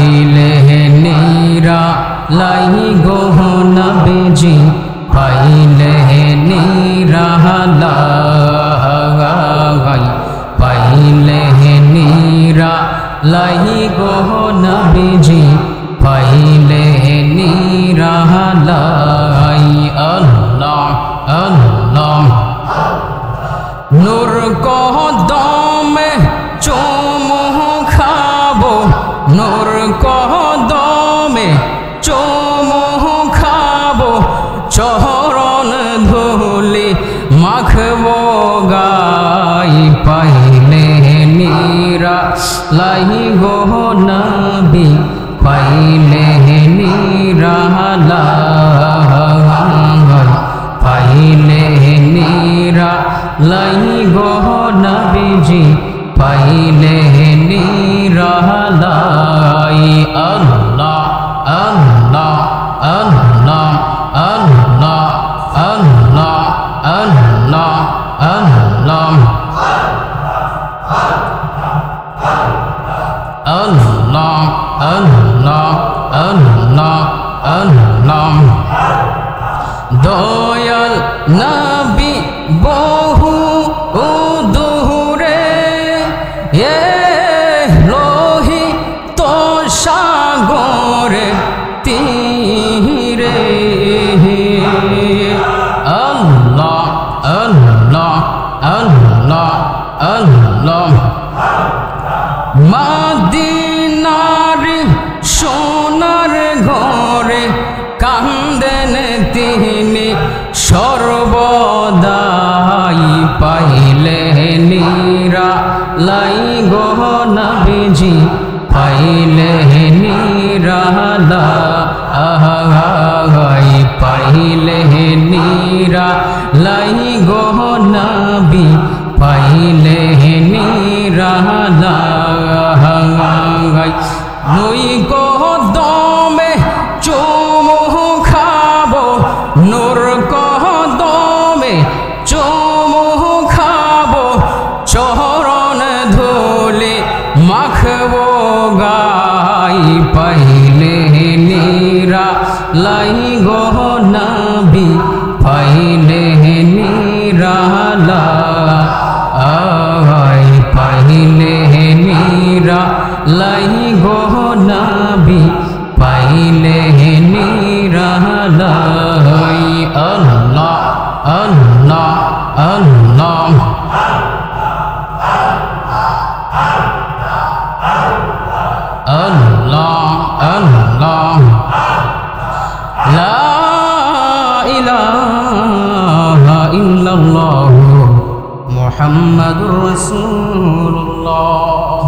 পাইলে নীরা লাই গো নবীজি পাইলে নীরা লাই পাইলে নীরা লাই গো নবীজি পাইলে নীরা লাই আল্লাহ আল্লাহ নূর কদমে চুমু খাবো নূর কদমে চুমু খাবো চরণ ধুলি মাখবো গাই পাইলে নীরা লাই গো নবী পাইলে নীরা লাই পাইলে নীরা লাই গো নবীজি পাইলে নীরা লাই আল্লাহ আল্লাহ আল্লাহ আল্লাহ আল্লাহ আল্লাহ আল্লাহ আল্লাহ আল্লাহ আল্লাহ আল্লাহ দয়াল নবী বহু দূরে লোহিত সাগরে তীরে আল্লাহ আল্লাহ আল্লাহ আল্লাহ মদিনার সোনার ঘরে কান্দেন তিনি সর্বদাই পাইলে নীরা লাই গো নবীজি পাইলে নীরা লাই পাইলে নীরা লাই গো নবী পাইলে নীরা লাই নই কদমে চুমু খাবো নূর কদমে চুমু খাবো চরণ ধুলি মাখবো গাই পাইলে নীরা লাই গো নবী পাইলে নীরা লাই পাইলে নীরা লাই গো নবী পাইলে নীরা লাই আল্লাহ আল্লাহ আল্লাহ আল্লাহ আল্লাহ লা ইলাহা ইল্লাল্লাহ মুহাম্মাদুর রাসূলুল্লাহ।